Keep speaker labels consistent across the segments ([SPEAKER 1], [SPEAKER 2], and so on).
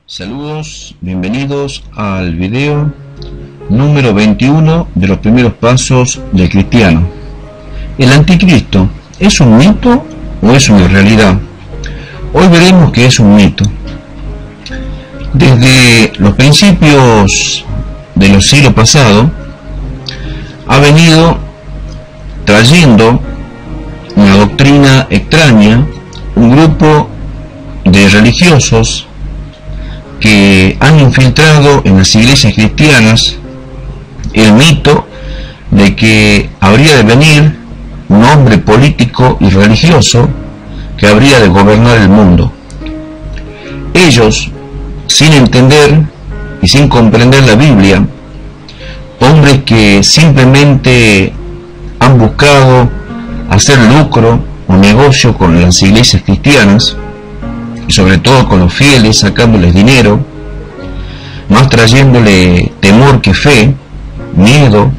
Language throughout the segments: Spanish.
[SPEAKER 1] Saludos, bienvenidos al video número 21 de los primeros pasos del cristiano. ¿El anticristo es un mito o es una realidad? Hoy veremos que es un mito. Desde los principios de los siglos pasados ha venido trayendo una doctrina extraña, un grupo de religiosos que han infiltrado en las iglesias cristianas el mito de que habría de venir un hombre político y religioso que habría de gobernar el mundo. Ellos, sin entender y sin comprender la Biblia, hombres que simplemente han buscado hacer lucro o negocio con las iglesias cristianas, y sobre todo con los fieles, sacándoles dinero, más trayéndole temor que fe, miedo,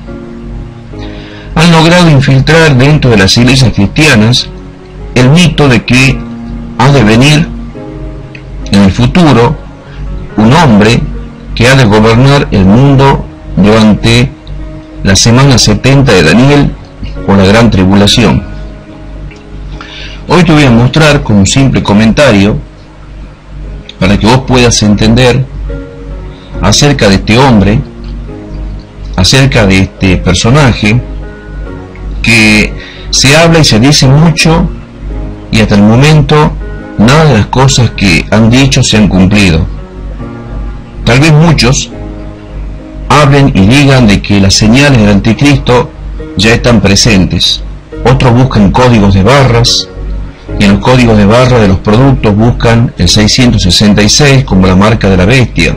[SPEAKER 1] han logrado infiltrar dentro de las iglesias cristianas el mito de que ha de venir en el futuro un hombre que ha de gobernar el mundo durante la semana 70 de Daniel o la gran tribulación. Hoy te voy a mostrar con un simple comentario para que vos puedas entender acerca de este hombre, acerca de este personaje, que se habla y se dice mucho y hasta el momento nada de las cosas que han dicho se han cumplido. Tal vez muchos hablen y digan de que las señales del anticristo ya están presentes. Otros buscan códigos de barras, y en los códigos de barra de los productos buscan el 666 como la marca de la bestia.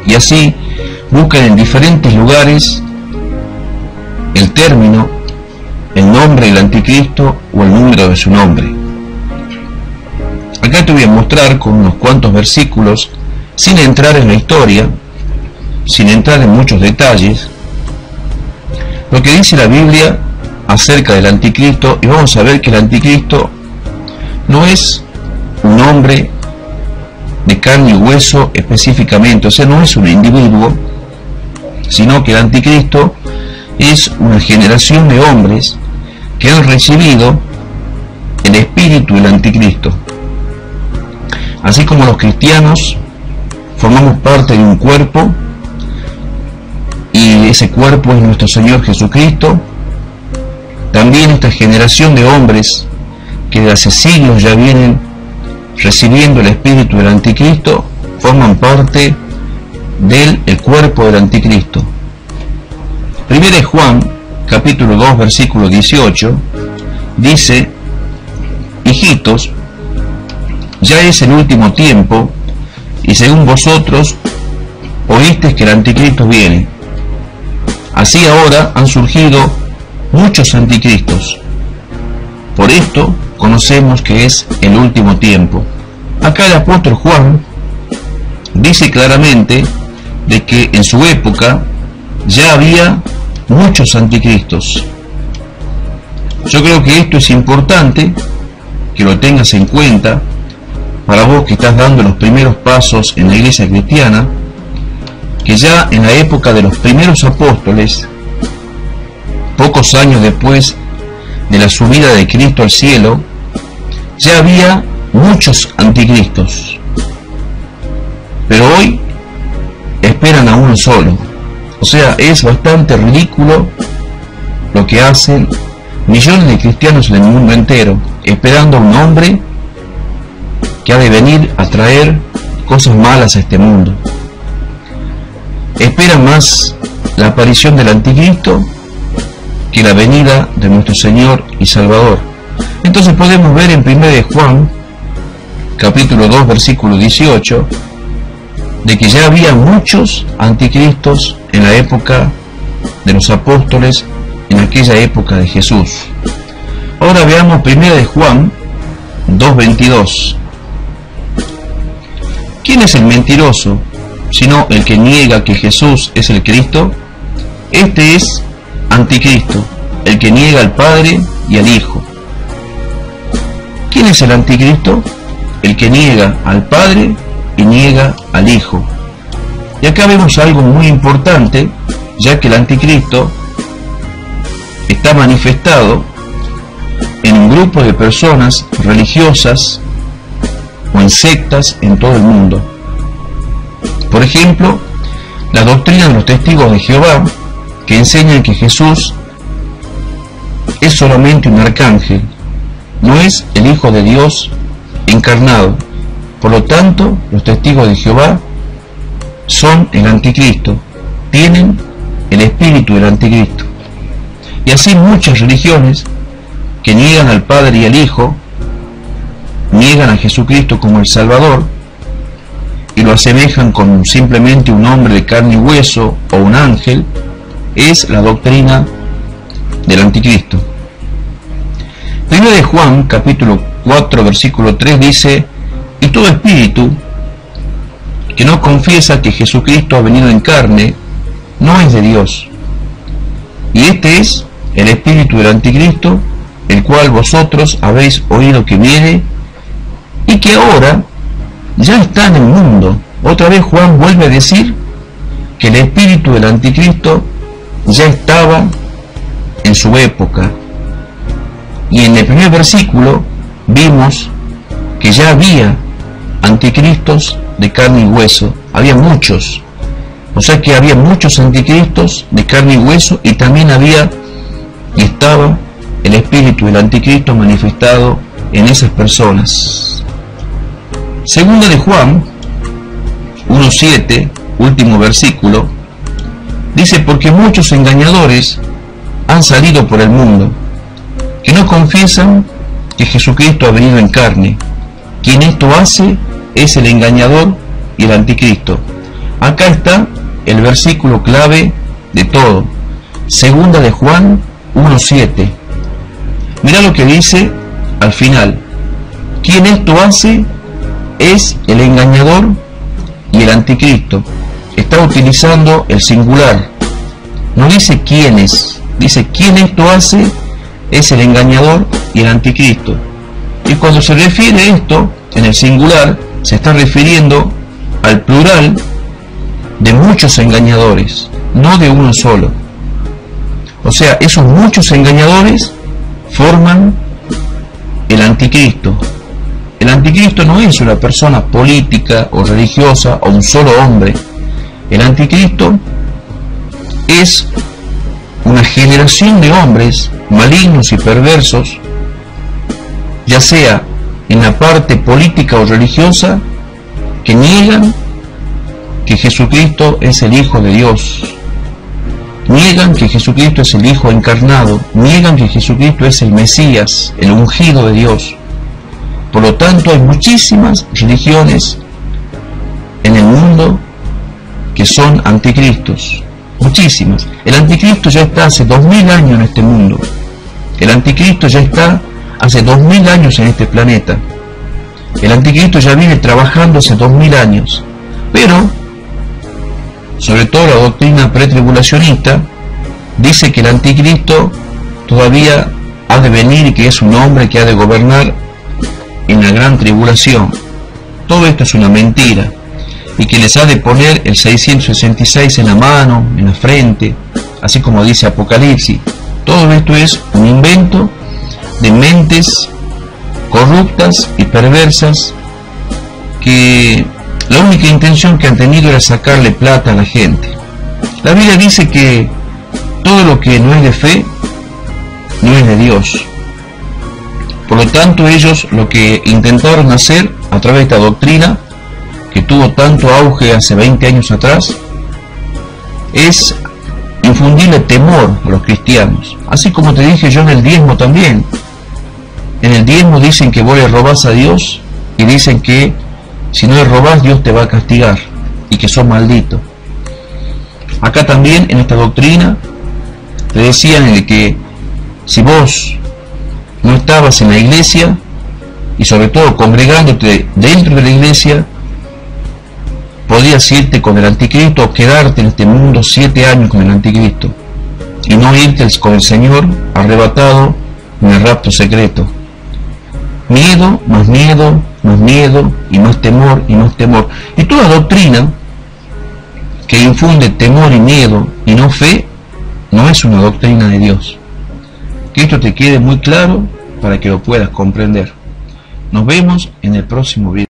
[SPEAKER 1] Y así buscan en diferentes lugares el término, el nombre del anticristo o el número de su nombre. Acá te voy a mostrar con unos cuantos versículos, sin entrar en la historia, sin entrar en muchos detalles, lo que dice la Biblia acerca del anticristo, y vamos a ver que el anticristo no es un hombre de carne y hueso específicamente, o sea, no es un individuo, sino que el anticristo es una generación de hombres que han recibido el espíritu del anticristo. Así como los cristianos formamos parte de un cuerpo, y ese cuerpo es nuestro Señor Jesucristo, también esta generación de hombres que de hace siglos ya vienen recibiendo el espíritu del anticristo forman parte del cuerpo del anticristo. Primero de Juan, capítulo 2, versículo 18, dice: hijitos, ya es el último tiempo, y según vosotros oísteis que el anticristo viene. Así ahora han surgido muchos anticristos. Por esto conocemos que es el último tiempo. Acá el apóstol Juan dice claramente de que en su época ya había muchos anticristos. Yo creo que esto es importante que lo tengas en cuenta para vos que estás dando los primeros pasos en la iglesia cristiana, que ya en la época de los primeros apóstoles, pocos años después de la subida de Cristo al cielo, ya había muchos anticristos. Pero hoy esperan a uno solo. O sea, es bastante ridículo lo que hacen millones de cristianos en el mundo entero, esperando a un hombre que ha de venir a traer cosas malas a este mundo. Esperan más la aparición del anticristo que la venida de nuestro Señor y Salvador. Entonces podemos ver en 1 de Juan, capítulo 2, versículo 18, de que ya había muchos anticristos en la época de los apóstoles, en aquella época de Jesús. Ahora veamos 1 de Juan 2:22. ¿Quién es el mentiroso, sino el que niega que Jesús es el Cristo? Este es anticristo, el que niega al Padre y al Hijo. ¿Quién es el anticristo? El que niega al Padre y niega al Hijo. Y acá vemos algo muy importante, ya que el anticristo está manifestado en un grupo de personas religiosas o en sectas en todo el mundo. Por ejemplo, la doctrina de los testigos de Jehová, que enseñan que Jesús es solamente un arcángel, no es el Hijo de Dios encarnado. Por lo tanto, los testigos de Jehová son el anticristo, tienen el espíritu del anticristo. Y así muchas religiones que niegan al Padre y al Hijo, niegan a Jesucristo como el Salvador y lo asemejan con simplemente un hombre de carne y hueso o un ángel, es la doctrina del anticristo. Primero de Juan, capítulo 4, versículo 3 dice: y todo espíritu que no confiesa que Jesucristo ha venido en carne, no es de Dios. Y este es el espíritu del anticristo, el cual vosotros habéis oído que viene y que ahora ya está en el mundo. Otra vez Juan vuelve a decir que el espíritu del anticristo ya estaba en su época. Y en el primer versículo vimos que ya había anticristos de carne y hueso, había muchos, o sea que había muchos anticristos de carne y hueso, y también había y estaba el espíritu del anticristo manifestado en esas personas. Segunda de Juan 1:7, último versículo, dice: porque muchos engañadores han salido por el mundo, que no confiesan que Jesucristo ha venido en carne. Quien esto hace es el engañador y el anticristo. Acá está el versículo clave de todo. Segunda de Juan 1:7. Mira lo que dice al final: quien esto hace es el engañador y el anticristo. Está utilizando el singular, no dice quiénes, dice quien esto hace es el engañador y el anticristo. Y cuando se refiere a esto en el singular, se está refiriendo al plural de muchos engañadores, no de uno solo. O sea, esos muchos engañadores forman el anticristo. El anticristo no es una persona política o religiosa o un solo hombre. El anticristo es una generación de hombres malignos y perversos, ya sea en la parte política o religiosa, que niegan que Jesucristo es el Hijo de Dios, niegan que Jesucristo es el Hijo encarnado, niegan que Jesucristo es el Mesías, el ungido de Dios. Por lo tanto, hay muchísimas religiones en el mundo que son anticristos, muchísimas. El anticristo ya está hace 2000 años en este mundo. El anticristo ya está hace 2000 años en este planeta. El anticristo ya viene trabajando hace 2000 años. Pero, sobre todo la doctrina pretribulacionista, dice que el anticristo todavía ha de venir y que es un hombre que ha de gobernar en la gran tribulación. Todo esto es una mentira, y que les ha de poner el 666 en la mano, en la frente, así como dice Apocalipsis. Todo esto es un invento de mentes corruptas y perversas, que la única intención que han tenido era sacarle plata a la gente. La Biblia dice que todo lo que no es de fe no es de Dios. Por lo tanto, ellos lo que intentaron hacer a través de esta doctrina, que tuvo tanto auge hace 20 años atrás, es infundirle temor a los cristianos. Así como te dije yo en el diezmo también. En el diezmo dicen que vos le robás a Dios, y dicen que si no le robás, Dios te va a castigar y que sos maldito. Acá también en esta doctrina te decían que si vos no estabas en la iglesia, y sobre todo congregándote dentro de la iglesia, podías irte con el anticristo o quedarte en este mundo 7 años con el anticristo y no irte con el Señor arrebatado en el rapto secreto. Miedo, más miedo, más miedo y más temor y más temor. Y toda doctrina que infunde temor y miedo y no fe, no es una doctrina de Dios. Que esto te quede muy claro para que lo puedas comprender. Nos vemos en el próximo video.